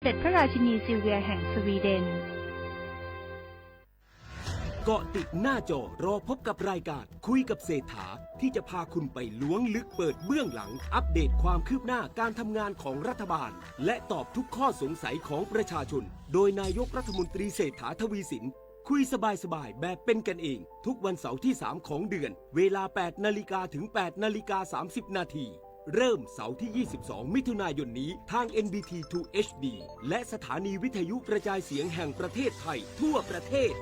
เสด็จพระราชินีซิลเวียแห่งสวีเดนเกาะติดหน้าจอรอพบกับรายการคุยกับเศรษฐาที่จะพาคุณไปล้วงลึกเปิดเบื้องหลังอัปเดตความคืบหน้าการทำงานของรัฐบาลและตอบทุกข้อสงสัยของประชาชนโดยนายกรัฐมนตรีเศรษฐาทวีสินคุยสบายๆแบบเป็นกันเองทุกวันเสาร์ที่3ของเดือนเวลา 8 นาฬิกาถึง 8 นาฬิกา 30 นาทีเริ่มเสาร์ที่ 22 มิถุนายนนี้ทาง NBT 2 HD และสถานีวิทยุกระจายเสียงแห่งประเทศไทยทั่วประเทศ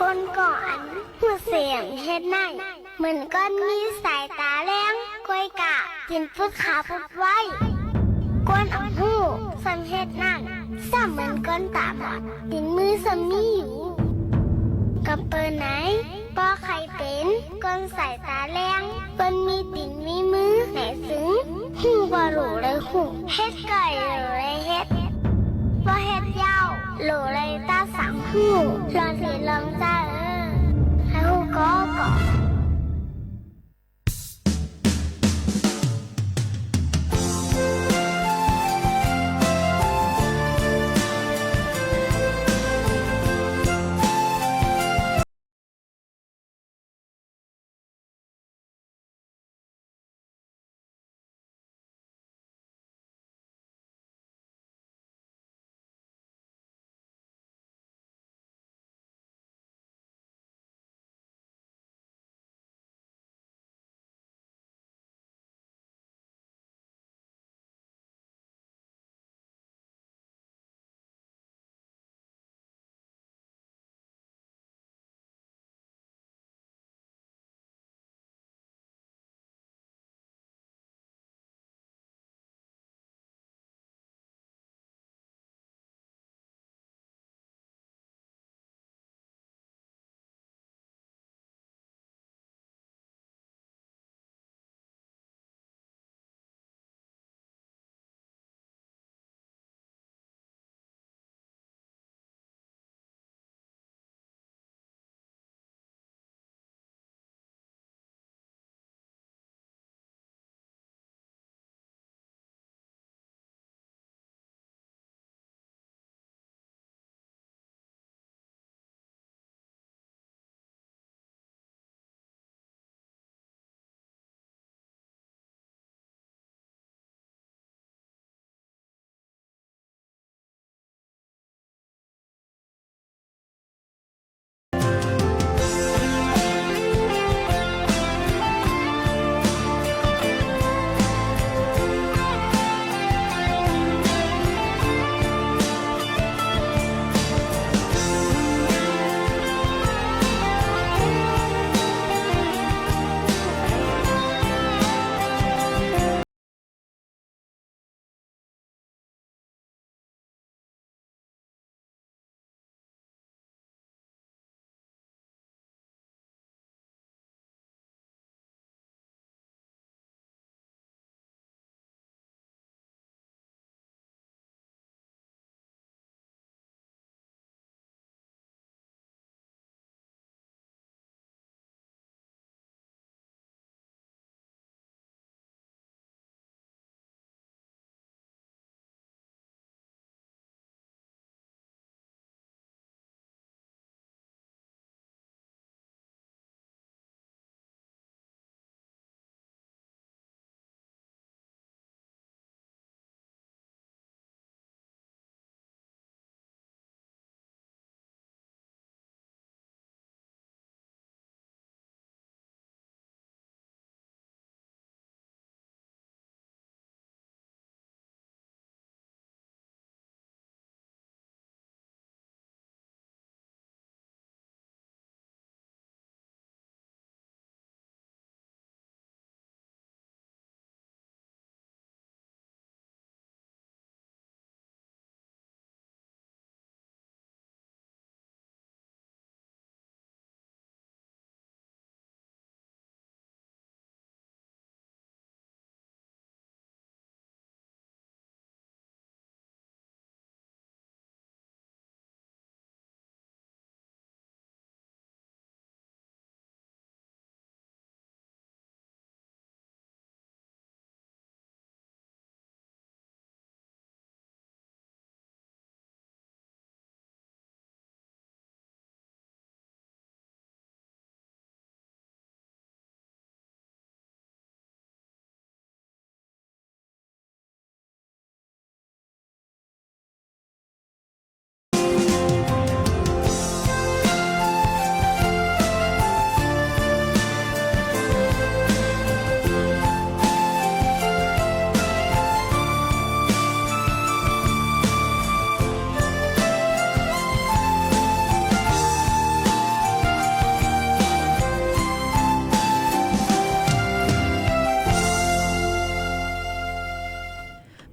ก้นก่อนหัวเสียงเฮ็ดไหนเหมือนก้อนมีสายตาแรงก้อยกะกินพุดขาพุดไว้ก้นอ่ำหูสังเฮ็ดนั่นซ้ำเหมือนก้นตาบอดดินมือสมีอยู่กับเปิดไหนปอใครเป็นก้นสายตาแรงก้นมีติ่นมีมือไหนซึ้งหูบ่รู้เลยหูเฮ็ดไก่หรือเลยเฮ็ดบ่เฮ็ดยาวโหลเลยตาสังหูลองสิลองจ้าให้หูก็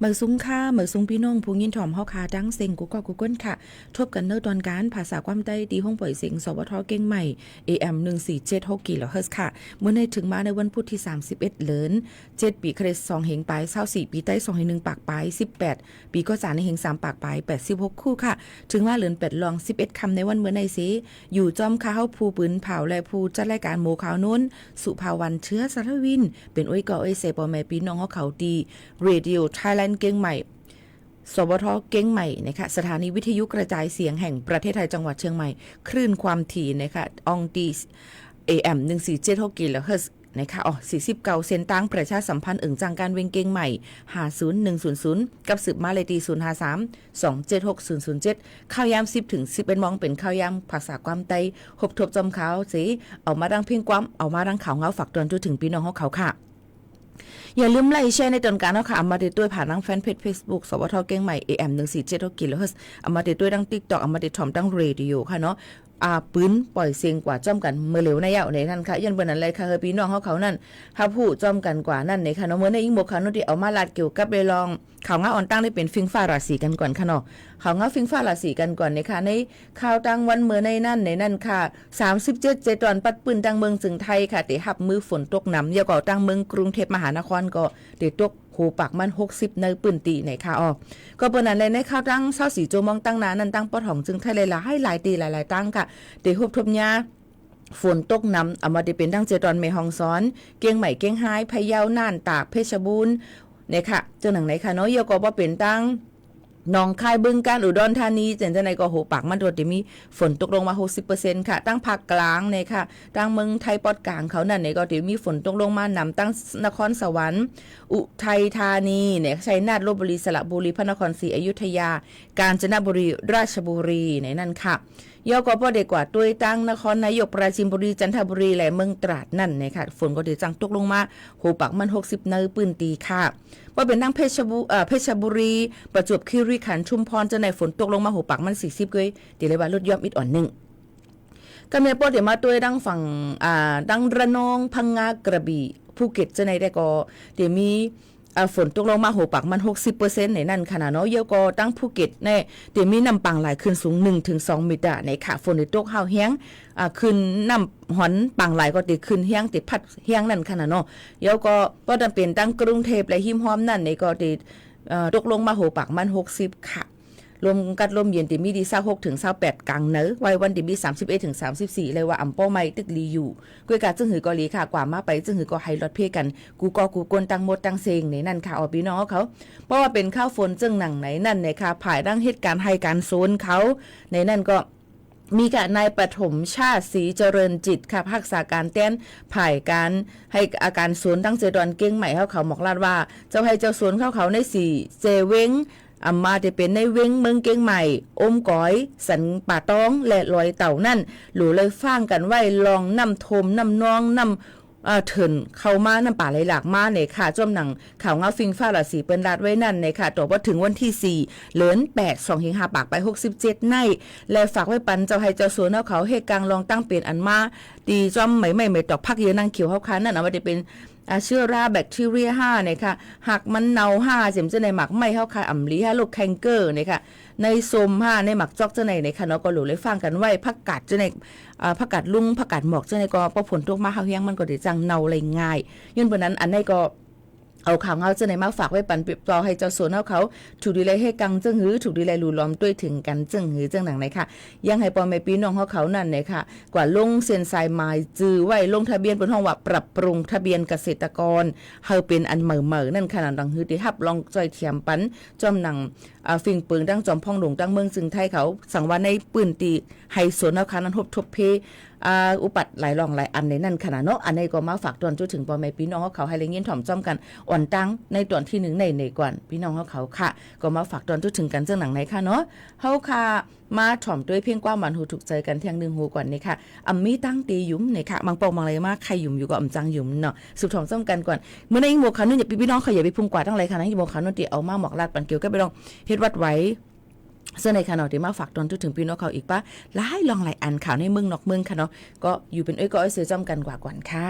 เหมือซุ้งค่าเหมือซุ้งพี่น้องผู้ยินถ่อมเฮาคาดังเซ็งกูก็กูก้นค่ะทบกันเนอตอนการภาษาความใต้ดีห้องปล่อยเสียงสวทเก่งใหม่ AM 1476กิโลเฮิรตซ์ค่ะเมื่อในถึงมาในวันพุธที่31เดือน7ปีคริสต์2เหงปลาย24ปีใต้2เหง1ปากปลาย18ปีก็จานในเหง3ปากปลาย86คู่ค่ะถึงว่าเหลือน8ลอง11คำในวันเมื่อในสิอยู่จอมข้าวผู้ปืนเผาและผู้จัดรายการโมขาวนู้นสุภาวันเชื้อสารวินเป็นอ้อยก่ออ้อยเสปอแม่พี่น้องเฮาเขาดีเรดิโอไทยแลนด์เก่งใหม่สวทเก่งใหม่นะคะสถานีวิทยุกระจายเสียงแห่งประเทศไทยจังหวัดเชียงใหม่คลื่นความถี่นะคะอองดี AM 1476กิโลเฮิรตซ์นะคะ49เซนตั้งประชาสัมพันธ์จังการเวงเก่งใหม่50100กับสืบมาเลตี053 276 007ข้าวยาม10ถึง11 มองเป็นข้าวยามภาษาความไต้หบทบจอมขาวสิเอามาดังเพียงความเอามาดังข่าวเงาฝากตอนจนถึงพี่น้องเขาค่ะอย่าลืมไลค์แชร์ในตอนการเนาะค่ะเอามาติดด้วยผ่านทางแฟนเพจ Facebook สวทเก่งใหม่ AM 1476กิโลเฮิรตซ์เอามาติดด้วยดัง TikTok เอามาติดถ่อมดังเรดิโอค่ะเนาะปืนปล่อยเสียงกว่าจ้อมกันเมื่อเร็วในยาวในนั่นค่ะยันเบอร์นั้นเลยค่ะเฮอพี่น้องเขานั่นถ้าผู้จ้อมกันกว่านั่นในค่ะเนาะเมื่อในยิ่งบกค่ะเนาะที่เอามาลาดเกี่ยวกับเรลองข่าวง้าอ่อนตั้งได้เป็นฟิงฟ้าราศีกันก่อนค่ะเนาะข่าวง้าฟิงฟ้าราศีกันก่อนในค่ะในข่าวตั้งวันเมื่อในนั่นค่ะ37เจตอนปัดปืนตั้งเมืองจึงไทยค่ะที่หับมือฝนตกน้ำเยาก่อตั้งเมืองกรุงเทพมหานครก็ได้ตกหูปากมัน60ในปืนตีในค่ะก็เปิ้นนั้นเลยในข่าวตั้ง24โจมองตั้งนั้นตั้งปอของจึงไทยหลายๆหลายตีหลายๆตั้งค่ะได้ฮบทบยาฝนตกน้ำเอามาได้เป็นตั้งเจตอนแม่ฮองซ้อนเกียงใหม่เกียงไฮ้พะเยาน่านตากเพชรบูรณ์เนี่ยค่ะเจ้าหนังไหนค่ะเนาะเยาก็บ่เป็นตั้งหนองคายบึงกาฬอุดรธานีจังได๋ก็โหปากมันโดดที่มีฝนตกลงมา 60% ค่ะตั้งภาคกลางเนี่ยค่ะตั้งเมืองไทยปอดกลางเขานั่นเนี่ยก็ที่มีฝนตกลงมานำตั้งนครสวรรค์อุทัยธานีเนี่ยชัยนาทลพบุรีสระบุรีพระนครศรีอยุธยากาญจนบุรีราชบุรีในนั่นค่ะยกพอได้กว่าด้วยตั้งนครนายกปราจีนบุรีจันทบุรีและเมืองตราดนั่นเนี่ยค่ะฝนก็ได้จังตกลงมาโหปากมัน60ในปืนตีค่ะว่าเป็นตั้งเพชรบุรีประจวบคีรีขันธ์ชุมพรจะในฝนตกลงมาโหปากมัน40เลยตีเลยว่าลดย่อมอิดอ่อนนึงก็มีปอดเดี๋ยวมาด้วยดังฝั่งดังระนองพังงากระบี่ภูเก็ตจะในได้ก็เดี๋ยวมีฝนตกลงมาโหปากมัน 60% ในนั่นขนาดเนาะเยอะก็ตั้งภูเก็ตแน่เดี๋ยวมีน้ำปังไหลขึ้นสูง 1-2 เมตรในค่ะฝนได้ตกเฮาแห้งขึ้นน้ำหอนปังไหลก็ติขึ้นแห้งติพัดแห้งนั่นขนาดเนาะเยอะก็บ่จำเป็นตั้งกรุงเทพและหิมห้อมนั่นในก็ติตกลงมาโหปากมัน60ค่ะลมกัดลมเย็นติมีดี26ถึง28กลางเนอไว้วันติมี31ถึง34เลยว่าอำป้อไม่ตึกลีอยู่กุยกาจึงหือกอลีค่ะกว่ามาไปจึงหือก็ไฮรถเพกันกูกวนตั้งหมดตั้งเซงในนั่นค่ะพี่น้องเขาเพราะว่าเป็นข้าวฝนจึงหนังไหนนั่นในค่ะภายดังเหตุการณ์ให้การโซนเขาในนั่นก็มีกับนายปฐมชาติศรีเจริญจิตค่ะภาคษาการแต้นผ่ายการให้อาการสวนตั้งเจดอนเก่งใหม่เขาหมอกลาดว่าเจ้าให้เจ้าสวนเขาใน4เจเว้งมาจะเป็นในเว้งเมืองเก่งใหม่อมก้อยสันป่าต้องและลอยเต่านั่นหลูเลยฟังกันไว้ลองน้ำทมน้ำนองน้ำเถินเข้ามาน้ำป่าไหลหลากมาเนี่ยค่ะจ้อมหนังข่าวเงาฟิงฟ้าราศีเปิ้นรัดไว้นั่นเนี่ยค่ะต่อว่าถึงวันที่4เหลือน8 2 5ปากไป67ในและฝากไว้ปันเจ้าให้เจ้าสวนเขาเฮกลางลองตั้งเป็นอันมาดีจ้อมไม่ตอกพักเยอะนางเขียวเฮาคันนั่นว่าจะเป็นเชื้อราแบคทีเรีย5เนี่ยค่ะหากมันเน่า5เสียมจะในหมักไม่เฮาค่ะอ่ำลี5โรคแคนเกอร์เนี่ยค่ะในโซม5ในหมักจอกจะในค่ะเนาะก็หลูเลยฟังกันไว้ผักกาดจะในผักกาดลุงผักกาดหมอกจะในก็พอผลตกมาเฮาเฮียงมันก็ได้จังเน่าเลยง่ายยื่นบนนั้นอันในก็เอาข่าวเงาจะในมาฝากไว้ปันเปรียบต่อให้เจ้าสวนเขาถูกดีเลยให้กังจึงหือถูกดีเลยหลูล้อมด้วยถึงกันจึงหือจึงหนังไหนค่ะยังให้ปอแม่พี่น้องเขานั่นเนี่ยค่ะกว่าลงเซ็นไซน์มายจื้อไว้ลงทะเบียนบนห้องว่าปรับปรุงทะเบียนเกษตรกรเฮาเป็นอันเหม่อนั่นขนาดดังหือที่ฮับลองจอยเทียมปันจอมหนังฟิงปืนดังจอมพ่องหลงดังเมืองจึงไทยเขาสั่งว่าในปืนตีให้สวนเขานั้นทบเพอุปัตหลายรองหลายอันในนั่นขนาดเนาะอันนี้ก็มาฝากตอนจนถึงปอแม่พี่น้องเขาให้เลี้ยงถ่อมจ้อมกันอ่อนตั้งในตอนที่1ในก่อนพี่น้องเขาค่ะก็มาฝากตอนจนถึงกันเจ้าหนังไหนค่ะเนาะเฮาค่ะมาถ่อมด้วยเพียงกว่ามันหูถูกใจกันเที่ยง1หูก่อนนี่ค่ะมีตั้งตียุ่มนี่ค่ะบางปองบางอะไรมากใครยุ่มอยู่ก็จังยุ่มเนาะสุดถ่อมจ้อมกันก่อนเมื่อในหมวกขานุ่นอย่าพี่น้องเขาอย่าไปพุ่งกว่าตั้งไรค่ะนะหมวกขานุ่นที่เอามาหมอกลาดปันเกียวก็ไปลองเฮ็ดวัดไว้เสื้อในข่าวที่มาฝากตอนถึงพี่น้องเขาอีกปะหลายลองหลายอันข่าวในเมืองนอกเมืองค่ะเนาะก็อยู่เป็นก็เสือจ้อมกันกว่าก่อนค่ะ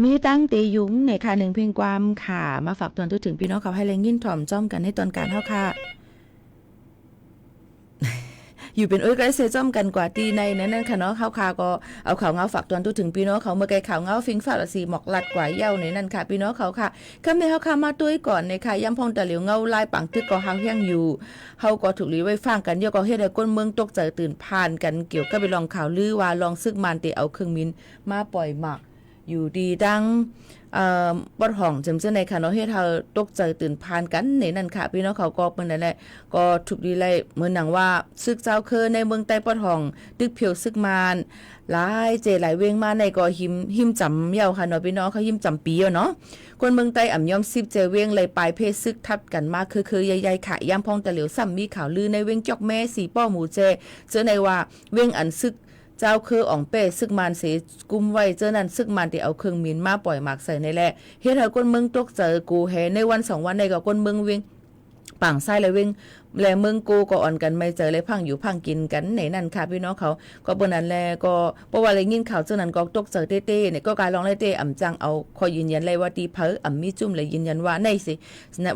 มีตั้งเตยุ้งในค่ะหนึ่งเพลงความค่ะมาฝากตอนถึงพี่น้องเขาให้แรงยินถ่อมจ้อมกันในตอนการเฮาค่ะอยู่เป็นใกล้เซจ้อมกันกว่าตีในนั่นค่ะเนาะข่าวก็เอาข่าวเงาฝากตอนถึงพี่น้องเขาเมื่อไกลข่าวเงาฟิงฟ้าละสีหมอกลัดกว่าเย้าในนั่นค่ะพี่น้องเขาค่ะคำในเฮาค่ะมาตุ้ยก่อนในค่ะย่ำพองตะเหลียวเงาลายปังตึกก็เฮาแห้งอยู่เฮาก็ถูกลีไว้ฟังกันยก็เฮ็ดให้คนเมืองตกใจตื่นผ่านกันเกี่ยวกับไปลองข่าวลือว่าลองซึกมันติเอาเครื่องมินมาปล่อยหมักอยู่ดีดังบดห้องจำเสื้อในค่ะเนาะเฮ็ดเฮาตกใจตื่นพานกันในนั่นค่ะพี่น้องเขาก็เปิ้นนั่นแหละก็ถูกดีไล่เหมือนหนังว่าซึกเจ้าคือในเมืองใต้ปดห้องตึกเพียวซึกมานหลายเจหลายเวงมาในก็หิมจำเยาค่ะเนาะพี่น้องเขาหิมจำปีเนาะคนเมืองใต้อ่ำย่อม10เจเวงเลยปลายเพศซึกทับกันมาคือใหญ่ๆค่ะย่ำพองตะเหลียวซ้ำมีข่าวลือในเวงจอกแม่สีป้อหมูเจเจอในว่าเวงอันซึกเจ้าคืออ่องเป้ซึกมันเสกุมไว้เจ้านั้นซึกมันที่เอาเครื่องมินมาปล่อยหมากใส่ในแหละเฮ็ดให้คนเมืองตกใจกูแฮในวัน2วันในก็คนเมืองเวงปังไส้เลยเวงและเมืองกูก็อ่อนกันไม่เจอเลยพังอยู่พังกินกันในนั่นค่ะพี่น้องเขาก็บนนั้นแลก็เพราะว่าเลยยินข่าวเจ้านั้นก็ตกใจเต้ๆเนี่ยก็การลองเต้ๆอ่ำจังเอาคอยยืนยันเลยว่าตีเผออ่ำมีจุ่มเลยยืนยันว่าในสิ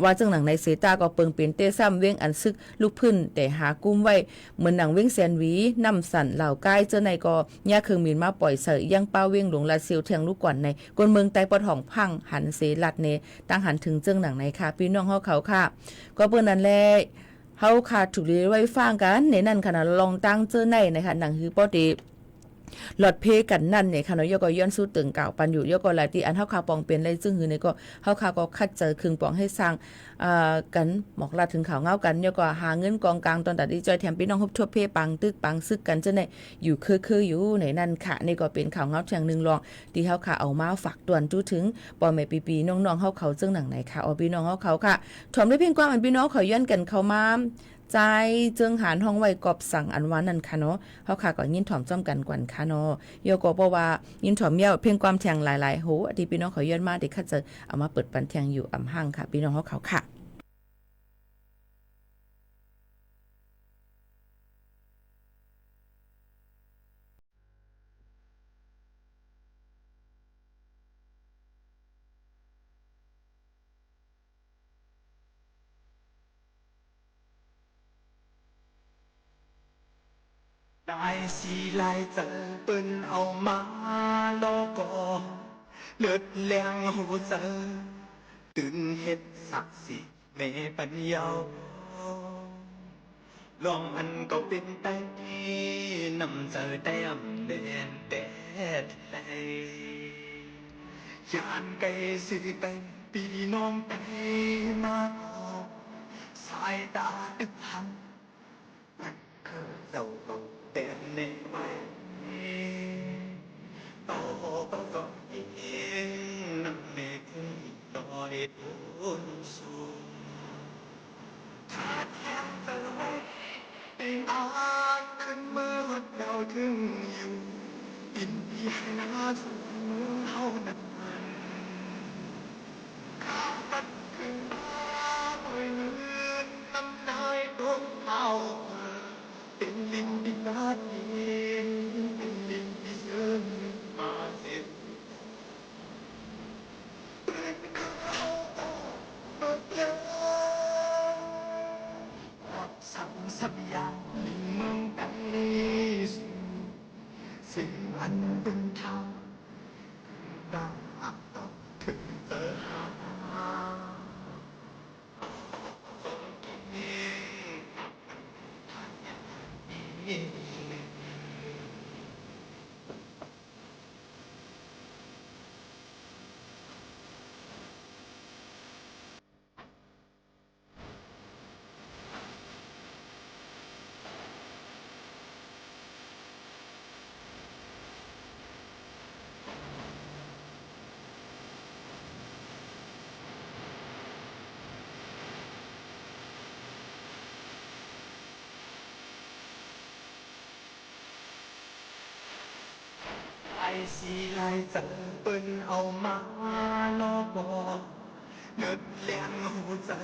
ว่าจังหนังในเสตาก็เปิงเป็นเต้ซ้ำเว้งอันซึกลูกพื้นแต่หากุ้มไว้เหมือนหนังเว้งแซนวีน้ำสั่นเหล่าใกล้เจ้าในก็ย่าเครื่องมีนมาปล่อยเสยยังเป้าเว้งหลวงลาซิลเทียงลูกก่อนในคนเมืองใต้ปอดห้องพังหันเสลัดเนตั้งหันถึงเจ้าหนังในค่ะพี่น้องเขาค่ะก็เปิ้นนั้นแลเฮาค่ะถูกเรียไว้ฟังกันในนั่นค่ะลองตั้งเจอในนะคะหนังฮือปอดีหลอดเพกันนั่นเนี่ยค่ะเนาะยก็ย้อนสู้ตึงเก่าปันอยู่ยก็หลายที่อันเฮาคาปองเป็นเลยซึ่งหือนี่ก็เฮาคาก็คัดเจอครึ่งปองให้สร้างกันหมอกลาถึงข่าวเงากันยก็หาเงินกองกลางตอนตัดดีจอยแถมพี่น้องฮบทั่วเพปังตึกปังซึกกันจะในอยู่คืออยู่ในนั่นค่ะนี่ก็เป็นข่าวเงาเชียงนึงรองที่เฮาคาเอามาฝากตวนจู้ถึงปอแม่ปีๆน้องๆเฮาเขาจึงหนังไหนค่ะพี่น้องเฮาเขาค่ะถมด้วยเพียงความอันพี่น้องเขาย้อนกันเข้ามาใจเจิงหานห้องไว้กอบสั่งอันวานนั่นค่ะเนาะเฮาค่ะก็ยินถ่อมจ้อมกันกวนค่ะเนาะโยก็บ่ว่ายินถ่อมเย้าเพียงความแทงหลายๆโหอดีพี่น้องเขาย้อนมาเด็กค่ะจะเอามาเปิดปันแทงอยู่อำห้างค่ะพี่น้องเฮาเขาค่ะđại sĩ lại tự bên âu má lo có lướt leng hồ giờ từng hết sắc xị mẹ bận nhau lòng anh có bên tay nằm giờ tay ẩm đèn tét tay chán cây sự tay bị non tay mà sai ta đức hằng cơ đầu tên nên mày tổ có yên nằm mê thương đòi tuôn xuống thắt em từ đây tình anขึ้นมือหดดาวถึงอยู่อินดีให้นาสูงเท่านั้นข้าวมันคือน้ำเลื่อนน้ำนายตัวเท่าเป็นลินดินนาทีเป็นลินที่เชิญมาเสร็จเป็นเขาหมดแล้วสังสับยาเมืองไทยสิ่งอันเป็นทางดังอักต่อถึงเธอหาđại sĩ lại tự bên âu má lo bò lướt leng hồ giờ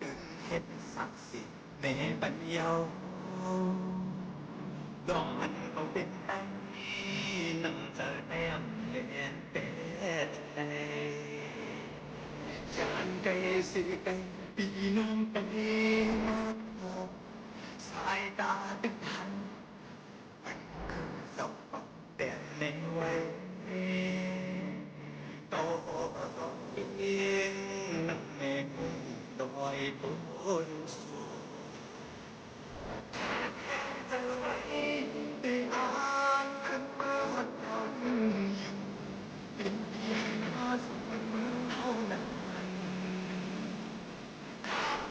từng hết sắc xị mẹ bận nhau lòng anh có bên tay nằm giờ tay ấm lên สิไกปีน้องไปสายตาตึกทันมันคือสองแต่ในวัยโตเองนั่งแม่กูดอยต้นสูงจะไว้ได้อ่านขึ้นมาตอนอยู่เป็นเพียงมาสมเท่านั้น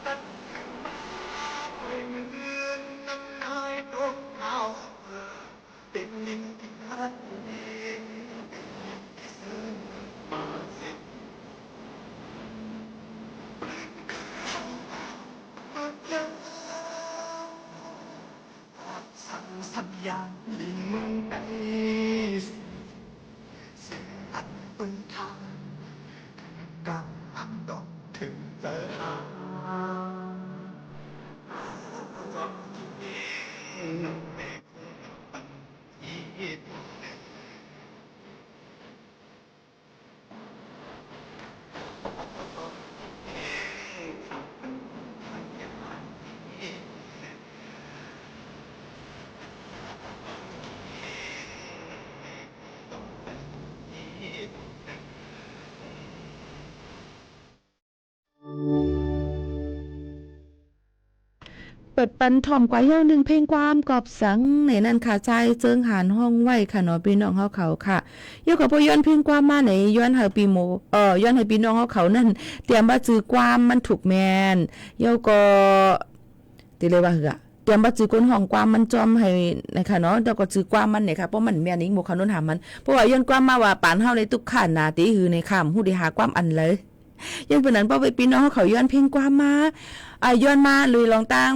ตัดขึ้นมาไว้เหมือนน้ำนายตกเอาเป็นดินที่นัดเองที่ซื้อมาเสร็จสั่งสัญญาณลิงมึงไปสิ่งอันเป็นทางกำหักดอกถึงเจอหาแม่คงปันอีดเปิดปันถ่อมกว่าเฮี้ยวหนึ่งเพลงความกอบสังในนั้นค่ะใจเจิงหานห้องไว้ค่ะเนาะพี่น้องเฮาเขาค่ะยกกับพ่อย้อนเพลงความมาในย้อนให้ปีโมย้อนให้พี่น้องเฮาเขานั่นเตรียมว่าจื้อความมันถูกแมนยกก็ติเลยว่าเหือเตรียมว่าจื้อก้นห้องความมันจอมให้นะคะเนาะแล้วก็จื้อความมันเนี่ยค่ะเพราะมันแม่นอีกหมู่เขาโน้นหามันเพราะว่าย้อนความมาว่าปานเฮาในทุกขันนาติหือในข้ามฮู้ได้หาความอันเลยยังเป็นนั้นเพราะว่าพี่น้องเขาย้อนเพลงความมาย้อนมาเลยลองตั้ง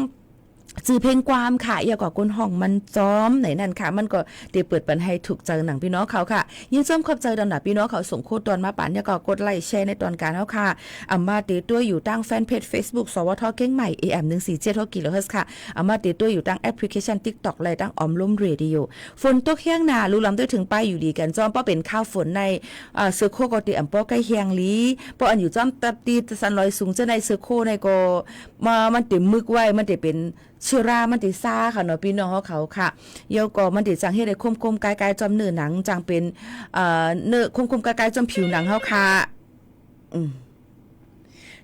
จื่อเพลงความค่ะอย่ากว่าก้นห้องมันจ้อมไหนนั่นค่ะมันก็ได้เปิดปันให้ถูกใจหนังพี่น้องเขาค่ะยินส้มขอบใจดำหนักพี่น้องเขาส่งโค้ดตอนมาป่านอย่ากว่ากดไลค์แชร์ในตอนการเฮาค่ะอามาติดตัวอยู่ตั้งแฟนเพจ Facebook สวทเก้งใหม่ AM 147 กิโลเฮิรตซ์ค่ะอามาติดตัวอยู่ตั้งแอปพลิเคชัน TikTok เลยตั้งออมลุ่มเรดิโอฝนตกเฮียงหน้ารู้ลำด้วยถึงป้ายอยู่ดีกันจ้อมเพราะเป็นข้าวฝนในเซอร์โคก็ติอำป้อใกล้เฮียงลีเพราะอันอยู่จ้อมตับตีสันลอยสูงจะในเซอร์โคในก็มันติมึกไว้มันติเป็นเชื้อรามันติซ่าค่ะเนาะพี่น้องเขาค่ะเยาก็มันติจังเฮ็ดให้คมๆกายๆจอมเนื้อหนังจังเป็นเนื้อคมๆกายๆจอมผิวหนังเฮาค่ะ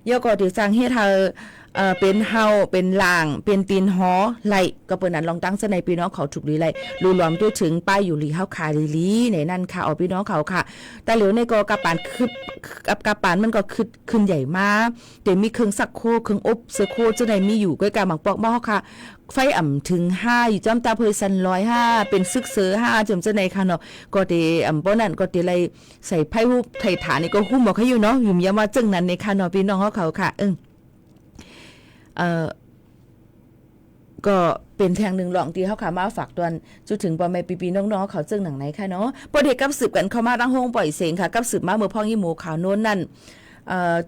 เยาก็ติจังเฮ็ดให้เป็นเฮาเป็นล่างเป็นตีนหอไหลก็เปิ้นนั้นลองตั้งซะในพี่น้องเขาถูกลีไหลรู้รวมด้วยถึงป้ายอยู่ลีเฮาคาลีในนั่นค่ะเอาพี่น้องเขาค่ะแต่เหลียวในก็กระปานคือกระปานมันก็ขึ้นใหญ่มากแต่มีเครื่องซักโคเครื่องอบเสื้อโคจะได้มีอยู่ใกล้ๆหมักปอกหม้อค่ะไฟอ่ำถึง5อยู่จ้อมตาเพยสัน105เป็นซึกเสือ5จมจะในค่ะเนาะก็ติบ่นั่นก็ติเลยใส่ไผฮู้ไถฐานนี่ก็หุ้มบ่ให้อยู่เนาะยุ่มยามว่าจึงนั้นในค่ะเนาะพี่น้องเขาค่ะก็เป็นแทงหนึ่งหลองที่เขาขามาฝากตอนจนถึงปอแม่ปีๆน้องๆเขาเจิ้งหนังไหนค่ะเนาะพอเด็กกับสืบกันเข้ามาตั้งห้องปล่อยเสียงค่ะกับสืบมาเมื่อพ่อยี่หมูขาวโน้นนั่น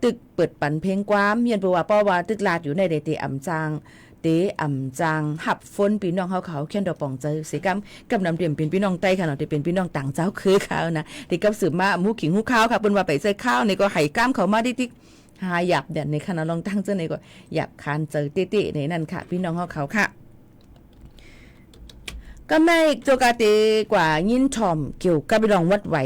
ตึกเปิดปั่นเพลงความเมียนบอกว่าป้อว่าตึกลาดอยู่ในเดเตอ่ำจางเตอ่ำจางหับฝนพี่น้องเขาเขียนดอกป่องใจเสียกับน้ำเตรียมเป็นพี่น้องใต้ค่ะเนาะที่เป็นพี่น้องต่างเจ้าคือเขานะเด็กกับสืบมาหมูขิงหูข้าวค่ะเปิ้นว่าไปใส่ข้าวนี่ก็ไห้ก้ามเขามาติ๊กหาหยับเด่นในคณะลองตั้งเจ้าในก็หยับคานเจอเต้ๆในนั่นค่ะพี่น้องเขาค่ะก็ไม่โจกาเตกว่ายินถ่อมเกี่ยวกับพี่น้องวัดไหว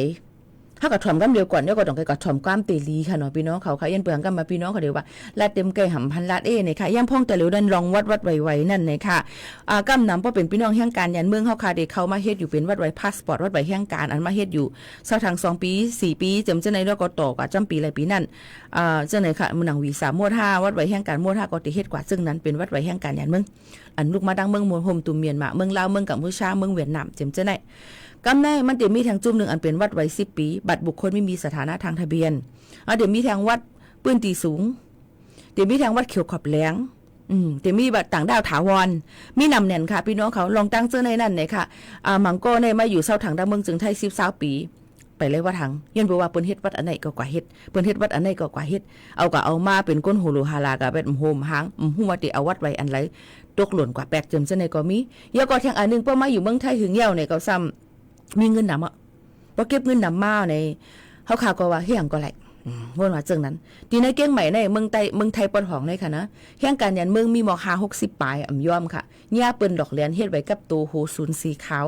ถ้ากับถ่อมกันเดียวก่อนเนี่ยก็ต้องกับถ่อมความเตลีค่ะเนาะพี่น้องเขาค่ะยันเปลืองกันมาพี่น้องเขาเดียวว่าลาดเต็มไก่หำพันลาดเนี่ยค่ะย่างพ่องแต่เหลียวดันลองวัดไหวนั่นเลยค่ะกำนำเพราะเป็นพี่น้องแห่งการยันเมืองเขาค่ะเด็กเขามาเฮ็ดอยู่เป็นวัดไหวพาสปอร์ตวัดไหวแห่งการอันมาเฮ็ดอยู่สักทาง2 ปี 4 ปีจำเจ้าในแล้วก็ต่อกับจำปีอะไรปีนั่นเจ้าไหนค่ะมือหนังวี3 มวด 5วัดไหวแห่งการมวด 5ก็ติเฮ็ดกว่าซึ่งนั้นเป็นวัดไหวแห่งการยันเมืองอันลูกมาดังเมืองมวลโฮมตุ่มเมียนมาเมืองลาวเมืองกัมพูชาเมืองเวียดนามจำเจ้าไหนกำในมันเดี๋ยวมีทางจุ่มหนึ่งอันเป็นวัดไว้10 ปีบัตรบุคคลไม่มีสถานะทางทะเบียนเดี๋ยวมีทางวัดปืนตีสูงเดี๋ยวมีทางวัดเขียวขอบแหลงเดี๋ยวมีบัตรต่างดาวถาวรมีนำแน่นค่ะพี่น้องเขาลองตั้งเจ้าในนั่นเลยค่ะมังโก้ในมาอยู่เศร้าถังดังเมืองจึงไทย10 ปีไปเลยว่าถังย้อนบอกว่าเปิ้นเฮ็ดวัดอันไหนก็กว่าเฮ็ดเปิ้นเฮ็ดวัดอันไหนก็กว่าเฮ็ดเอาก็เอามาเป็นก้นโหโลฮาลากับแบบโฮมหางฮู้ว่าติเอาวัดไว้อันไรตกหล่นกว่าแปลกเจิมเจ้าในก็มียาก็แทงอันนึงเปิ้นมาอยู่เมืองไทยหึงเหี่ยวเนี่ยก็ซ้ำมีเงินนำบ่เก็บเงินนำมาในเฮาข่าวก็ว่าเฮียงก็ไหล ว่าว่าจังนั้นตีในเก้งใหม่ในเมืองไทยปนหองเลยค่ะนะแห่งการยันเมืองมีหมอก60ปลายอ่ำยอมค่ะหญ้าเปิ้นดอกเหรียญเฮ็ดไว้กับตัวโหซุนสีขาว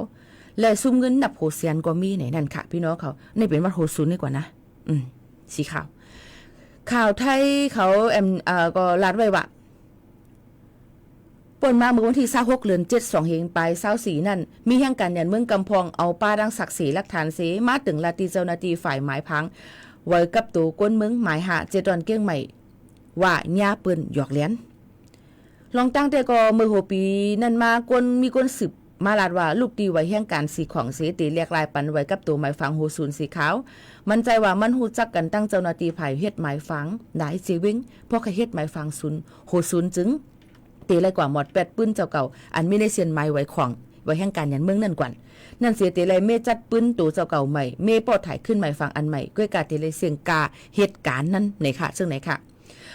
และซุ่มเงินนับโหเซียนก็มีไหนนั่นค่ะพี่น้องเขาในเป็นวัดโหซุนดีกว่านะสีขาวข่าวไทยเขาก็ลาดไว้ว่าป่นมาเมื่อวันที่26เดือน7 2เฮงไป24นั่นมีแห่งการยันเมืองกำพองเอาป้าดังศักดิ์ศรีหลักฐานเสมาถึงลาติเจ้าหน้าที่ฝ่ายหมายพังไว้กับตัวก้นเมืองหมายหาเจดอนเก้งใหม่ว่าหญ้าปืนหยอกเหรียญลองตั้งแต่ก็เมื่อปีนั่นมามีก้นสืบมาลาดว่าลูกดีไว้แห่งการสีของเสตีเรียกลายปันไว้กับตัวหมายฟังโหซูนสีขาวมันใจว่ามันฮู้จักกันตั้งเจ้าหน้าที่ฝ่ายเฮ็ดหมายฟังหลายเจวิงเพราะเขาเฮ็ดหมายฟังซุนโหซูนจึงตีไรกว่าหมด8ปืนเจ้าเก่าอันมีในเสียนไม้ไว้ของไว้แห่งการยันเมืองนั่นกว่านั่นเสียตีไรเมจัดปืนตัวเจ้าเก่าใหม่เมปอดถ่ายขึ้นใหม่ฟังอันใหม่ก้วยกาตีไรเสียงกาเหตุการณ์นั้นไหนค่ะซึ่งไหนค่ะ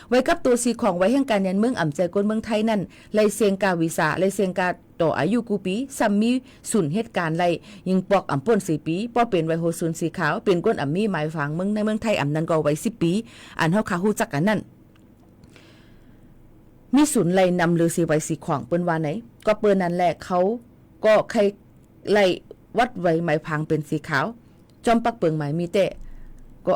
ไว้กับตัวสีของไว้แห่งการยันเมืองอ่ำใจคนเมืองไทยนั่นไรเสียงกาวิสาไรเสียงกาต่ออายุกูปีซัมมีสุนเหตุการณ์ไรยิงปอกอ่ำป่น4ปีป้อเป็นไว้โหซุนสีขาวเป็นก้นอ่ำมีหมายฟังเมืองในเมืองไทยอ่ำนั้นก็ไว้10ปีอันเฮาคาฮู้จักกันนั่นมีศูนย์ไล่นำหรือสีไว้สีขวางเปิ้นว่าไหนก็เปิ้นนั่นแหละเขาก็ใครไล่วัดไว้หมายพังเป็นสีขาวจอมปักเปิงหมายมีแต่ก็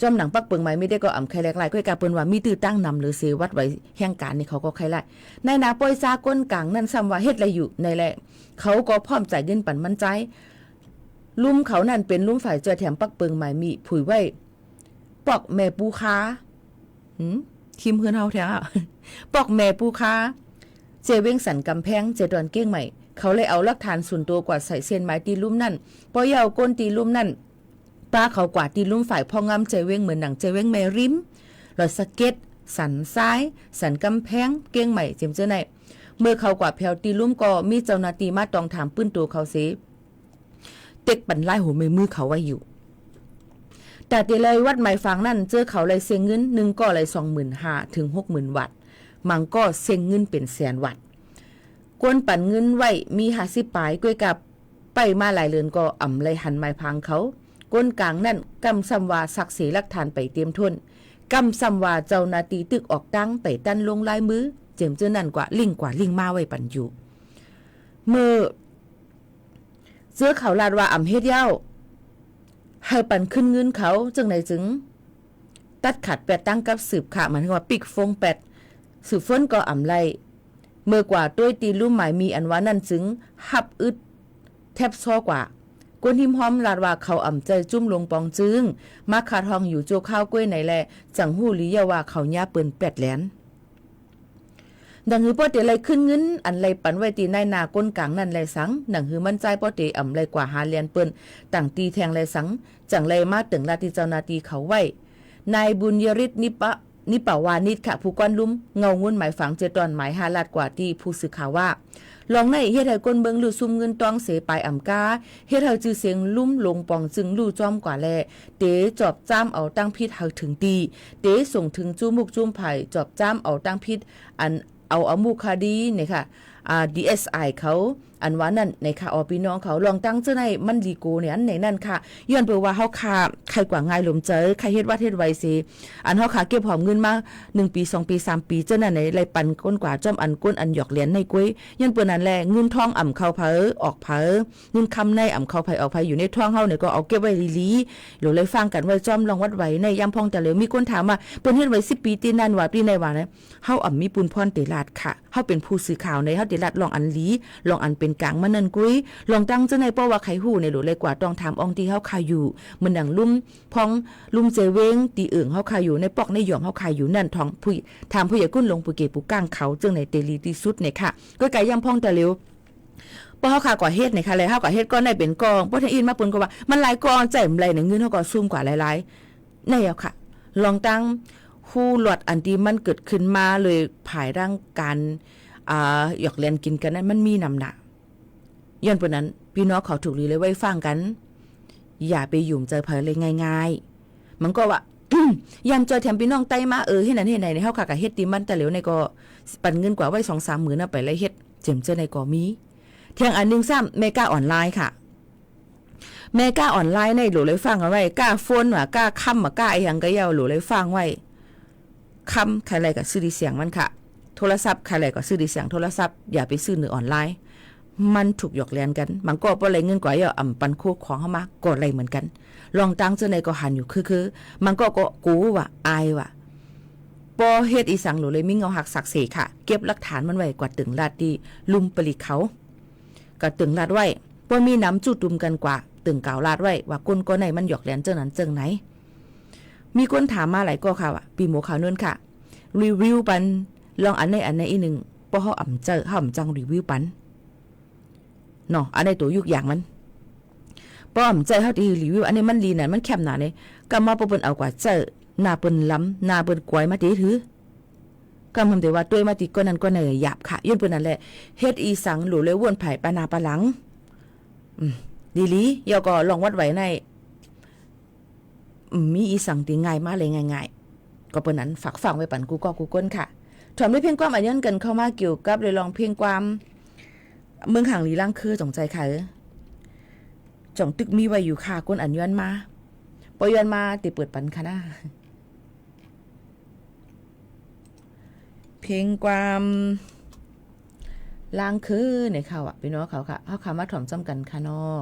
จอมหนังปักเปิงหมายมีแต่ก็ใครแหลกลายก็กาเปิ้นว่ามีตื้อตั้งนำหรือสีวัดไว้แห่งการนี่เขาก็ใครไล่ในนาปอยซาก้นกลางนั่นซ้ำว่าเฮ็ดอะไรอยู่ในแหละเขาก็พร้อมใจเงินปั่นมั่นใจลุ่มเขานั่นเป็นลุ่มฝ่ายเจอแถมปักเปิงหมายมีผุยไว้ปอกแม่ปูคาคิมเฮือนเฮาแท้ปอกแม่ปูคาเจเว้งสันกำแพงเจดอนเก้งใหม่เขาเลยเอาหลักฐานส่วนตัวกว่าใส่เส้นไม้ตีลุ่มนั่นพอยาวก้นตีลุ่มนั่นป้าเขากว่าตีลุ่มฝ่ายพ่องำเจเว้งเหมือนหนังเจเว้งแม่ริมรอยสะเก็ตสันซ้ายสันกำแพงเก้งใหม่เจมเจอไหนเมื่อเขากว่าแผ่วตีลุ่มก็มีเจ้าหน้าที่มาตองถามปื้นตัวเขาเสียเต็กปั่นไล่หัวมือเขาไว้อยู่แต่ตีเลยวัดหมายฟังนั่นเจอเขาเลยเสียเงิน1ก็เลย25,000 ถึง 60,000 วัตต์มังก็เสียเงินเป็นแสนวัตต์กวนปั่นเงินไว้มี50ปลายก้วยกับไปมาหลายเรือนก็อ่ำเลยหันหมายพังเขาก้นกลางนั่นกำซ้ำว่าศักดิ์ศรีหลักฐานไปเตรียมทุนกำซ้ำว่าเจ้านาตีตึกออกตั้งไปตั้นลงลายมือเจียมเจอนั่นกว่าลิงมาไว้ปันอยู่เมื่อเจอเขาลาดว่าอ่ำเฮ็ดเย้าให้ปันขึ้นเงินเขาจึงไหนจึงตัดขัดแปดตั้งกับสืบขามันว่าปิกฟงแปดสืบฟ้นก็อ่ำไล่เมื่อกว่าด้วยตีลุ่มหมายมีอันว่านั่นจึงหับอึดแทบซ้อกว่ากวนหิมหอมลาดว่าเขาอ่ำใจจุ่มลงปองจึงมาขาดห้องอยู่โจข้าวกล้วยไหนแลจังหู้ลียาว่าเขาย่าเปิ้น8แหลนดังหือป้อเตไรขึ้นเงินอันไรปันไว้ตีในนาก้นกลางนั่นไรสังดังหือมันใจป้อเตอ่ำไรกว่าหาเลียนเปิ้นต่างตีแทงไรสังจังไรมาถึงลาติเจ้านาตีเขาไว้นายบุญยริศนิปาวานิชค่ะผู้ก้อนลุ่มเงางุ่นหมายฝังเจตอนหมาย5ลาดกว่าที่ผู้สื่อข่าวว่าลองในเฮ็ดให้ก้นเบิงลู่ซุ่มเงินตองเสปลายอ่ำกาเฮ็ดให้ชื่อเสียงลุ่มลงปองจึงลู่จอมกว่าแลเตจอบจ้ามเอาตั้งพิษเฮาถึงตีเตส่งถึงจุ้มุกจุ้มไผ่จอบจ้ามเอาตั้งพิษอันเอามุคาดีเนี่ยค่ะDSI เขาอันว่านั่นในค่ะพี่น้องเขาลองตั้งเจ้าในมันลีโกเนี่ยอันไหนนั่นค่ะย้อนเปิดว่าเฮาค่ะใครกว่าง่ายหลมเจอใครเฮ็ดว่าเฮ็ดไว้สิอันเฮาค่ะเก็บหอมเงินมา1ปี2ปี3ปีเจ้านั่นไหนไรปันก้นกว่าจ้อมอันก้นอันหยอกเหรียญในกุ้ยย้อนเปิดนั่นแหละเงินทองอ่ำเข้าเผอออกเผอเงินคำในอ่ำเข้าไผออกไผอยู่ในท้องเฮาเนี่ยก็เอาเก็บไว้ลีๆหรือเลยฟังกันไว้จ้อมลองวัดไว้ในยามพองแต่เหลวมีคนถามว่าเปิ้นเฮ็ดไว้10ปีตีนั่นว่าปีไหนว่านะเฮาอ่ำมีปุนพรเตลาดค่ะเฮาเป็นผู้สื่อข่าวในเฮาเตลาดลองอันลีลองอันเป็นกลางมานั่นกุ้ยลองตั้งเจ้าในป้อว่าไขหูในหรือเลยกว่าต้องถามอองที่เฮาคายอยู่เหมือนดังลุ่มพองลุ่มเจเวงตีเอิ่งเฮาคายอยู่ในปอกในหย่อมเฮาคายอยู่นั่นท้องผู้ถามผู้ใหญ่กุ้นลงปุเกปุก้างเขาจึงในเตลีที่สุดเนี่ยค่ะก็ไกย่ำพองแต่เร็วป้อเฮาคากว่าเฮ็ดเนี่ยค่ะเลยเฮากว่าเฮ็ดก็ได้เป็นกองป้อทอินมาปนก็ว่ามันหลายกองใจมไหลในเงินเฮาก็ซุ่มกว่าหลายๆในเอาค่ะลองตั้งคู่หลอดอันที่มันเกิดขึ้นมาเลยภายร่างการหยอกเล่นกินกันนั้นมันมีนำหนักย้อนปนนั้นพี่น้องเขาถูกหรือเลยไว้ฟังกันอย่าไปหยุ่มใจเผยเลยง่ายๆมันก็ว่า ยันเจอแถมพี่น้องไต้มาเฮ็ดนั้นเฮ็ดไหนในเฮาค่ะก็เฮ็ดติมันแต่เหลวในก็ปันเงินกว่าไว้ 2-3 มื้อน่ะไปเลยเฮ็ดเจ็มเจอในก็มีเที่ยงอันนึงซ้ำเมกาออนไลน์ค่ะ แม่กล้าออนไลน์ในหลูเลยฟังเอาไว้กล้าโฟนว่ากล้าค้ำว่ากล้าอย่างก็เยาหลูเลยฟังไว้ค้ำใครอะไรก็ซื้อดีเสียงมันค่ะโทรศัพท์ใครอะไรก็ซื้อดีเสียงโทรศัพท์อย่าไปซื้อในออนไลน์มันถูกหยอกเลียนกันมันก็บ่ไรเงินกว่าอย่าอ่ำปันคู่ของเฮามาก็ไรเหมือนกันลองตั้งเจอในก็หันอยู่คือมันก็กูว่าอายว่าปอเฮ็ดอีสังหลูเลยมีเงาหักศักดิ์ศรีค่ะเก็บหลักฐานมันไว้กว่าตึงลาดดีลุมปลิเขาก็ตึงลาดไว้บ่มีน้ำจุดุมกันกว่าตึงกาวลาดไว้ว่าก้นก็ไหนมันหยอกแหลนเจ้านั้นเจิงไหนมีคนถามมาหลายก็ค่ะว่าปีหมูขาวเนินค่ะรีวิวปันลองอันไหนอีหนึ่งเพราะเขาอ่ำเจอเขาอ่ำจังรีวิวปันเนาะอันไหนตัวยุกอย่างมันป้อมเจอเขาดีรีวิวอันนี้มันลีนั่นมันแคบหนาเนี่ยก็มาปนเอากว่าเจอหน้าเปิ้นล้ำหน้าเปิ้นกวยมาตีถือก็มันได้ว่าด้วยมาตีก็นั้นก็เหนื่อยหยาบค่ะย้อนเปิ้นนั่นแหละเฮ็ดอีสังหลูเลยวนไผ่ปานาปะหลังดีลียอก็ลองวัดไว้ในมีอีสังตีง่ายมาเลยง่ายๆก็เปิ้นนั้นฝากฟังไว้ปั่นกูก็กูก้นค่ะถอมด้วยเพียงความอันย้อนกันเข้ามาเกี่ยวกับเลยลองเพียงความเมืองห่างลีล่างคือจงใจค่ะจ่องตึกมีไว้อยู่ค่ะก้นอันย้อนมาปย้อนมาติเปิดปันค่ะนะเพียงความล่างคือในเขาอ่ะพี่น้องเขาค่ะเขาคำว่าถ่อมจำกันค่ะเนาะ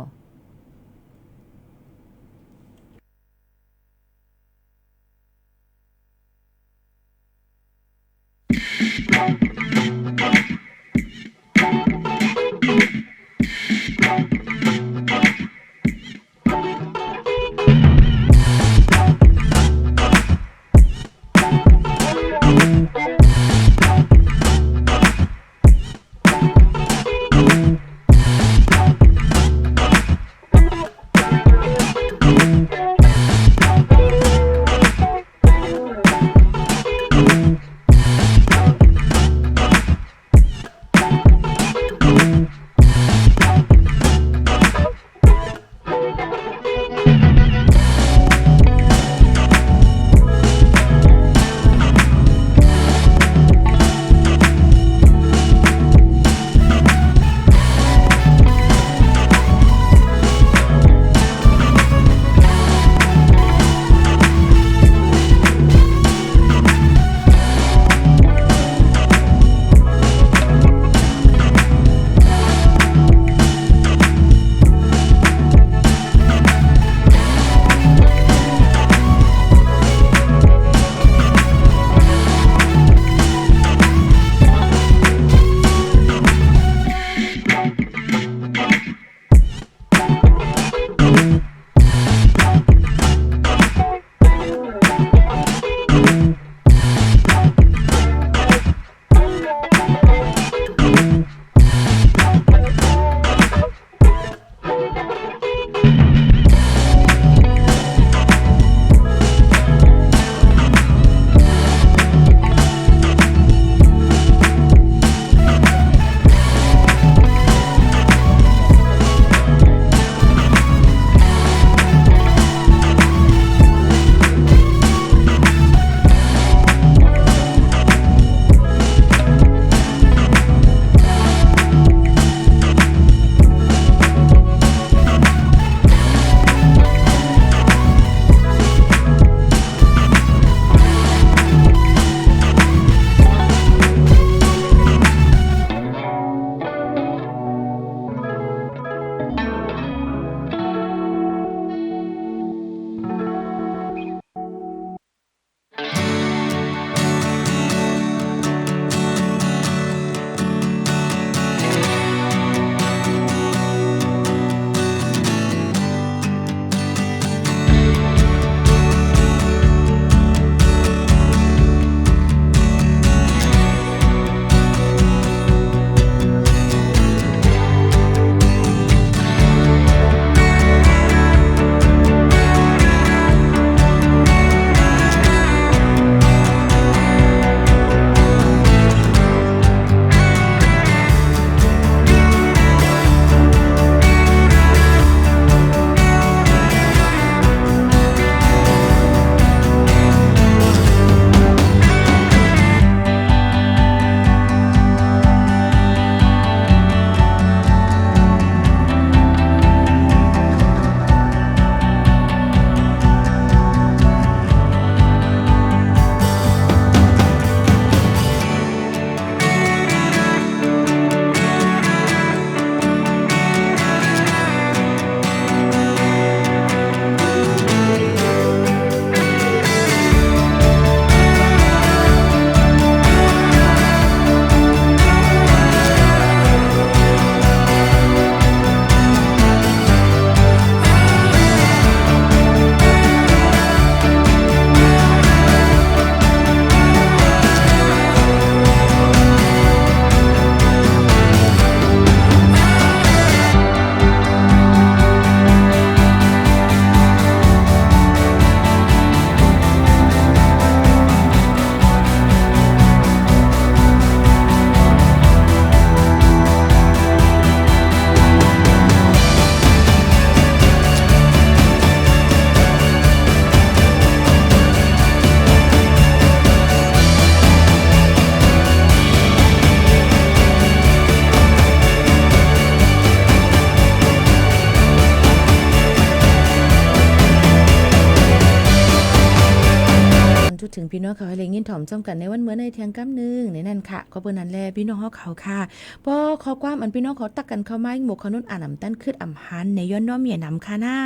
องเขาให้เลยยินถ่อมจ้อมกันในวันเมื่อในเที่ยงก้ำนึงในนั่นค่ะก็เปิ้นนั้นแลพี่น้องเขาค่ะพอขอความอันพี่น้องเขาตักกันเข้ามาหมู่เขานุ่นอ่านอำตั้นขึ้นอำหันในย้อนน้อมเมียนำค่ะหน้า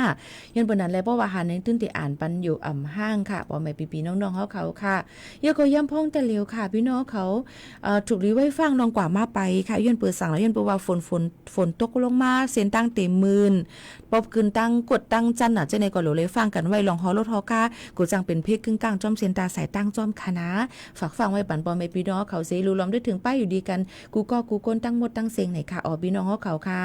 ย้อนเปิ้นนั้นแลเพราะว่าหันในตื้นที่อ่านปันอยู่อำห้างค่ะบ่แม่พี่ๆน้องๆเขาค่ะยาก็ย่ำพ้องแต่เร็วค่ะพี่น้องเขาถูกรีไว้ฟังน้องกว่ามาไปค่ะย้อนเปิดสั่งแล้วย้อนเปิดว่าฝนตกลงมาเส้นตั้งเต็มมื่นปอบขึ้นตั้งกดตั้งจันน่ะจะในก็โหลเลยฟังกันไว้ลองฮอรถฮอค่ะกูจังเป็นเพกกึ่งกลางจ้อมเส้นตาสายตั้งจ้อมคณะฝากฟังไว้ปันปอมให้พี่น้องเขาเสรู้ล้อมด้วยถึงป้ายอยู่ดีกันกูก้นตั้งหมดตั้งเสียงไหนค่ะพี่น้องเขาค่ะ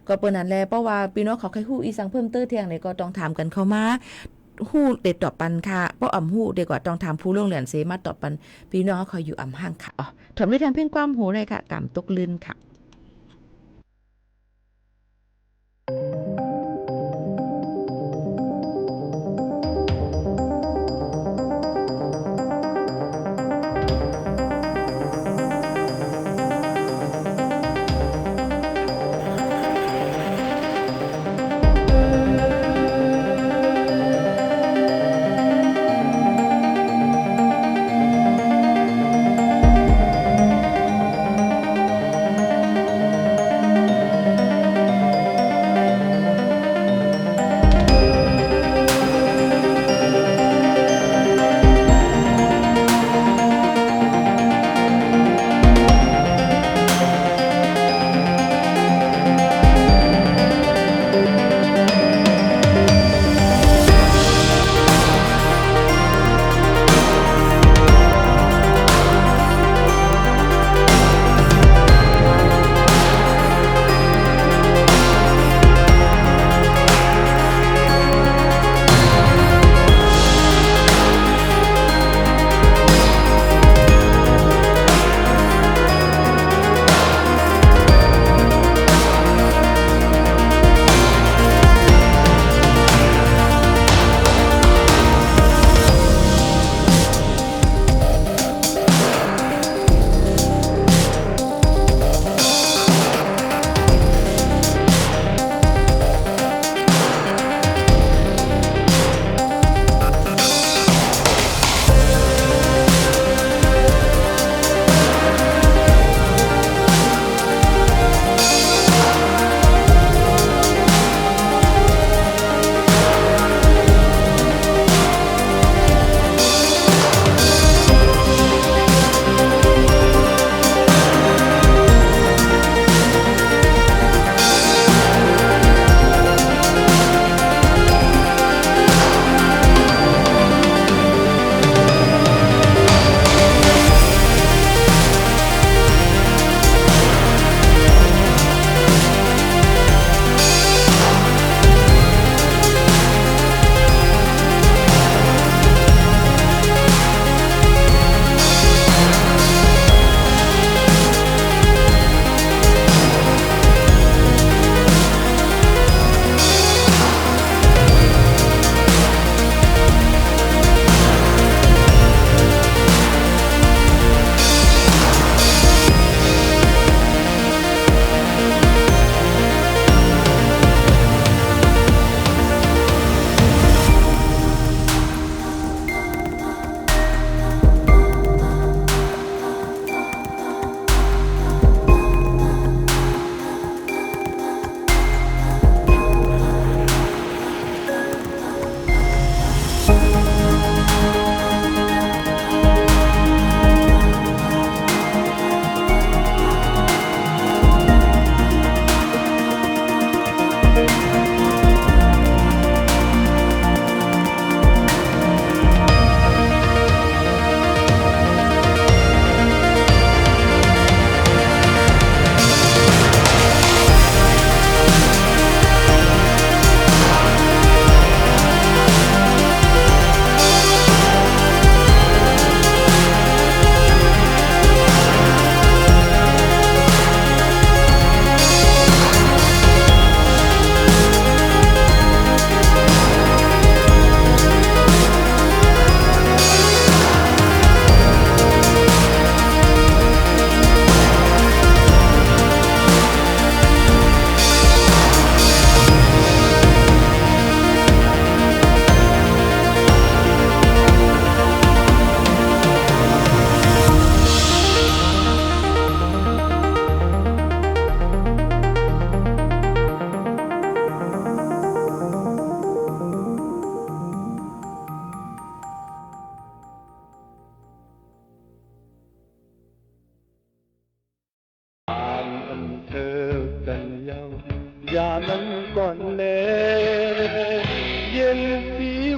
ก็เปิ้นนั้นแลเพราะว่าพี่น้องเขาใครฮู้อีสังเพิ่มเติมเที่ยงไหนก็ต้องถามกันเข้ามาฮู้เด็ดตอบปันค่ะเพราะฮู้เด็กกว่าต้องถามผู้ลงเรียนเสมาตอบปันพี่น้องเขาอยู่ห่างค่ะถอมด้วยทางเพ่งความหูเลยค่ะกำตกลื่นค่ะ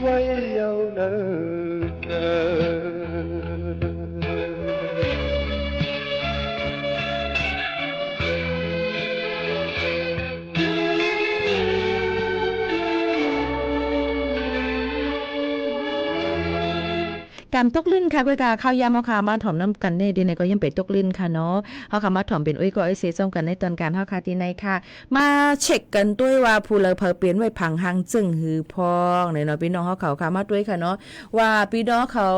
ไว้ยาวนานการตกลิ้นค่ะก้อยกาข้าวยามเฮาค่ะมาถ่อมน้ำกันในดีในก็ยังเป็นตกลิ้นค่ะเนาะเฮาค่ะมาถ่อมเป็นอ้อยก็อ้อยเสซ่อมกันในตอนการเฮาค่ะที่ในค่ะมาเช็คกันด้วยว่าผู้เลอเพอเปลี่ยนไว้ผังหางจึงหือพองเนาะพี่น้องเฮาเขาค่ะมาด้วยค่ะเนาะว่าพี่น้องเขา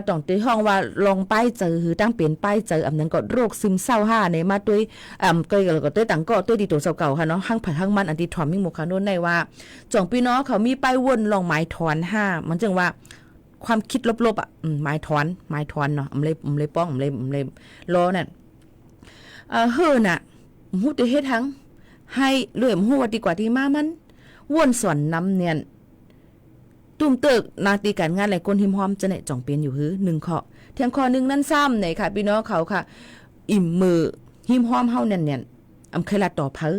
ต้องตีห้องว่าลองป้ายเจอหือตั้งเปลี่ยนป้ายเจออำนั้นก็โรคซึมเศร้า5ในมาด้วยก็แล้วก็ด้วยต่างก็ด้วยดีตัวเก่าๆค่ะเนาะหังผัดหังมันอันที่ถอมมิ่งหมู่ค่ะโน่นในว่าจ่องพี่น้องเขามีป้ายวนลองหมายถอน5มันจึงว่าความคิดลบๆอ่ะไม้ถอนเนาะอำเลยป้องอำเลยรอนั่นเฮือน่ะฮู้ได้เฮ็ดทั้งให้เลื่อมฮู้ว่าดีกว่าที่มามันว่นสอนน้ำเนียนตุ้มเติกนาตีการงานหลายคนหิมหอมจะไหนจ่องเปลี่ยนอยู่หือ1ข้อเที่ยงข้อนึงนั่นซ้ำไหนค่ะพี่น้องเขาค่ะอิ่มมือหิมหอมเฮาเนี่ยอำเคยละต่อเผอ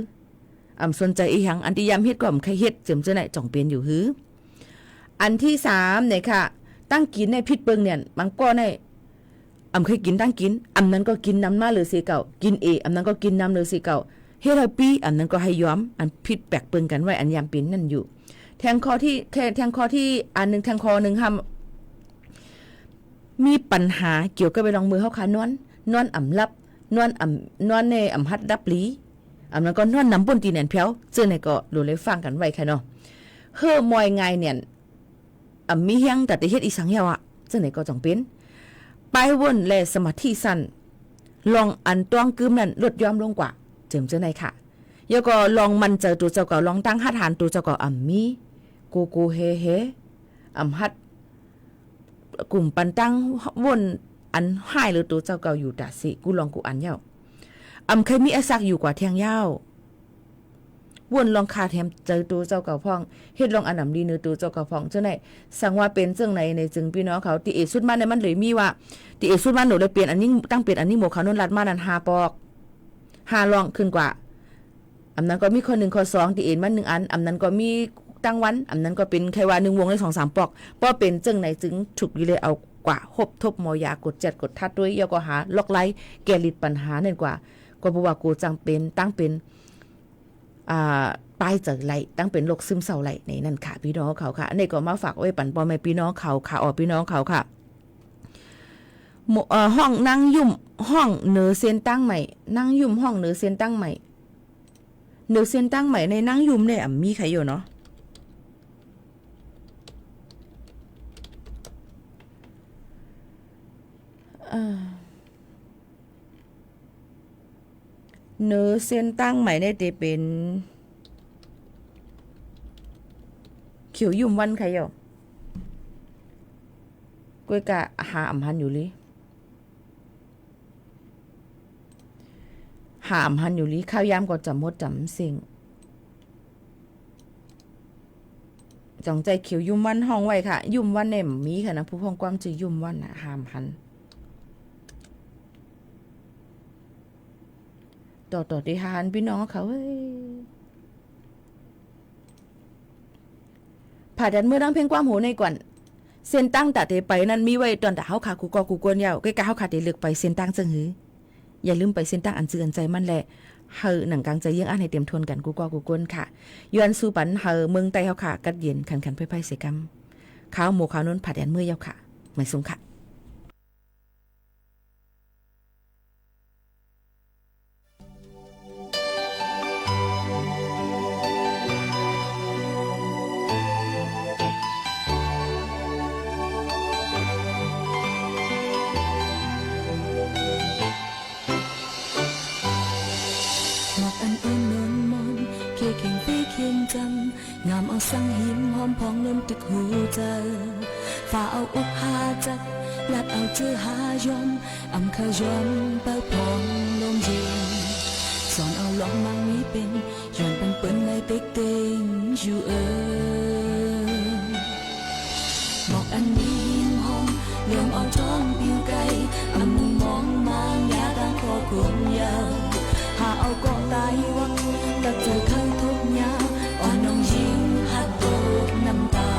อำสนใจอีหยังอันที่ยามเฮ็ดก็อำเคยเฮ็ดจิมจะไหนจ่องเปลี่ยนอยู่หืออันที่3เนี่ยค่ะตั้งกินในพิษเปิงเนี่ยบางก้อนในเคยกินตั้งกินนั้นก็กินน้ำมาหรือสีเก่ากินนั้นก็กินน้ำหรือสีเก่าเฮลปีนั้นก็ให้ย้อมอันพิษแปลกเปิงกันไว้อันยามปีนนั่นอยู่แทงคอที่อันนึงแทงคอนึงทำมีปัญหาเกี่ยวกับไปลองมือเขาขานอนลับนอนในฮัดดับลีนั้นก็นอนน้ำบนตีแหนเพียวเจอในก็ดูเลยฟังกันไว้ค่ะเนาะเฮ่อมอยไงเนี่ยมีเฮียงแต่เฮ็ดอีสังยาวอ่ะจังไหนก็จังเป็นไปวนแลสมาธิสั้นลองอันต้องกึมนั่นลดยอมลงกว่าเจิมจังไหนค่ะยก็ลองมันเจอตัวเจ้าก็ลองตั้งหัดหานตัวเจ้าก็มีกูเฮฮัดกลุ่มปันตั้งวนอันหายหรือตัวเจ้าก็อยู่ตาสิกูลองกูอันยาวเคยมีอาศักอยู่กว่าเที่ยงยาววนลองคาแถมเจอตัวเจ้าเก่าพ่องเฮ็ดลองอันนำดีเนื้อตัวเจ้าเก่าพ่องจังได๋สั่งว่าเป็นจังไหนในจึงพี่น้องเขาติเอสุดมาในมันเลยมีว่าติเอสุดมาหนูเลยเปลี่ยนอันนี้ตั้งเปลี่ยนอันนี้หมู่เขานนรัดมานั้น5ปอก5ลองขึ้นกว่านั้นก็มีข้อ1ข้อ2ติเอ็นมัน1อันนั้นก็มีตั้งวันนั้นก็เป็นแค่ว่า1วงได้ 2-3 ปอกบ่เป็นจังไหนจึงถูกเลยเอากว่าหบทบมอยากดจัดกดทัดด้วยยก็หาล็อกไลแก้ลิดปัญหานั่นกว่าก็บ่ว่ากูจังเป็นตั้งเป็นป้ายเจอไหลตั้งเป็นโรคซึมเศร้าไหลในนั่นค่ะพี่น้องเขาค่ะอันนี้ก็มาฝากไว้ปั่นปอแม่พี่น้องเขาค่ะพี่น้องเขาค่ะห้องนั่งยุ่มห้องเหนือเส้นตั้งใหม่นั่งยุ่มห้องเหนือเส้นตั้งใหม่เหนือเส้นตั้งใหม่ในนั่งยุ่มเนี่ยมีใครอยู่เนาะเนื้อเส้นตั้งใหม่ได้จะเป็นเขียวยุ่มวันใครอยู่ก้อยกะหาหันอยู่ลิหาหันอยู่ลิข้าวยามก็จำหมดจำสิ่งจองใจเขียวยุ่มวันห้องไว้ค่ะยุ่มวันเนี่ยมีค่ะนะผู้พ้องความจือยุ่มวันนะหามหันต่อที่หานพี่น้องเขาเฮ้ยผ่าดันเมื่อดังเพ่งความหูในก่อนเส้นตั้งแต่ไปนั้นมีไว้ตอนแต่เฮาขากูกอกูกวนยาวใกล้ๆเฮาขาได้เลือกไปเส้นตั้งจังหืออย่าลืมไปเส้นตั้งอันซื่ออันใจมันแหละเฮาหนังกลางใจยังอ่านให้เตรียมทวนกันกูกอกูกวนค่ะย้อนสู่ปันเฮาเมืองใต้เฮาขากัดเย็นขันๆไผๆเสกรรมข้าวหมูข้าวนู้นผ่าดันเมื่อยาวค่ะไม่สงค่ะงามเอาสังหิมหอมพองล้นตึกหูเจอฝ่าเอาอุกหาจัดลัดเอาเจอหายอมเคยยอมเปิดพองลมเย็นสอนเอาลองมังมีเป็นย้อนเป็นเปิ้นในเต็กเต็งอยู่บอกอันนี้หิมหอมเรื่องเอาท้องปิวไก่มุมมองมางยาดังคอขวมยาวหาเอาเกาะตายวักตัดใจเข้าทุกยาวอ่อนน้องยิงหัดโตน้ำตา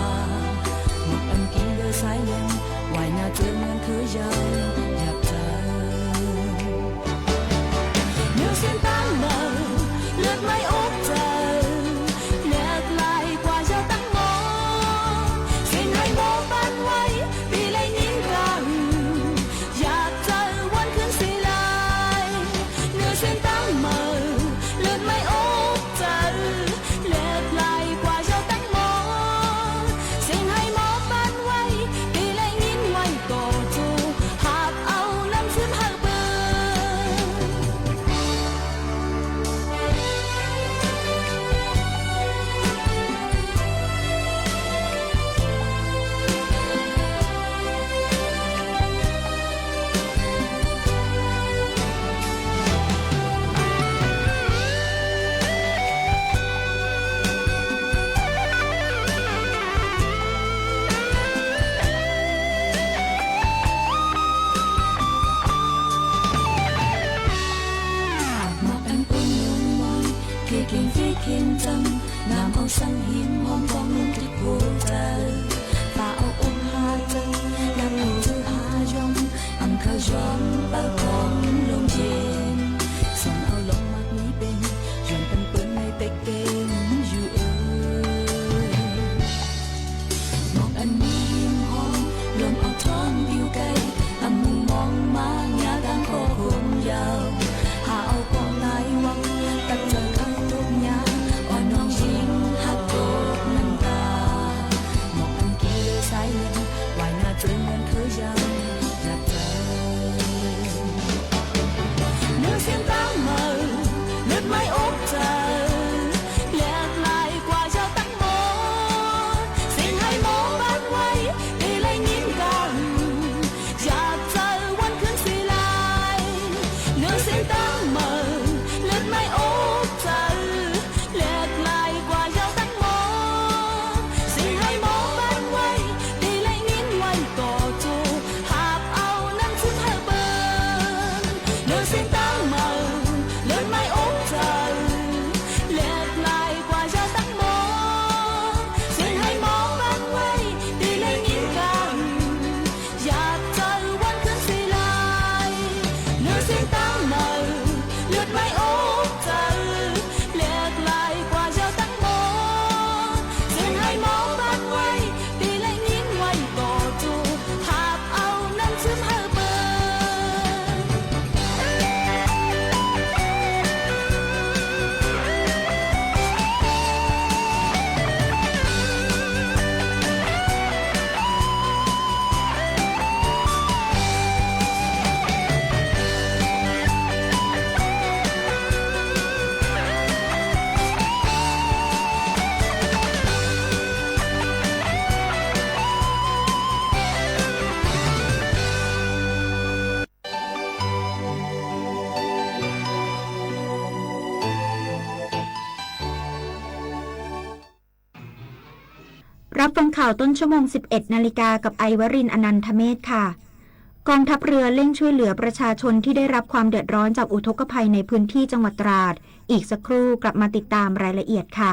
รับฟังข่าวต้นชั่วโมง 11 นาฬิกากับไอวรินทร์อนันทเมธค่ะกองทัพเรือเร่งช่วยเหลือประชาชนที่ได้รับความเดือดร้อนจากอุทกภัยในพื้นที่จังหวัดตราดอีกสักครู่กลับมาติดตามรายละเอียดค่ะ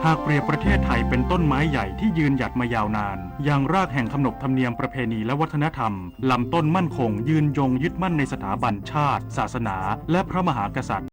หากเปรียบประเทศไทยเป็นต้นไม้ใหญ่ที่ยืนหยัดมายาวนานยังรากแห่งขนบธรรมเนียมประเพณีและวัฒนธรรมลำต้นมั่นคงยืนยงยึดมั่นในสถาบันชาติศาสนาและพระมหากษัตริย์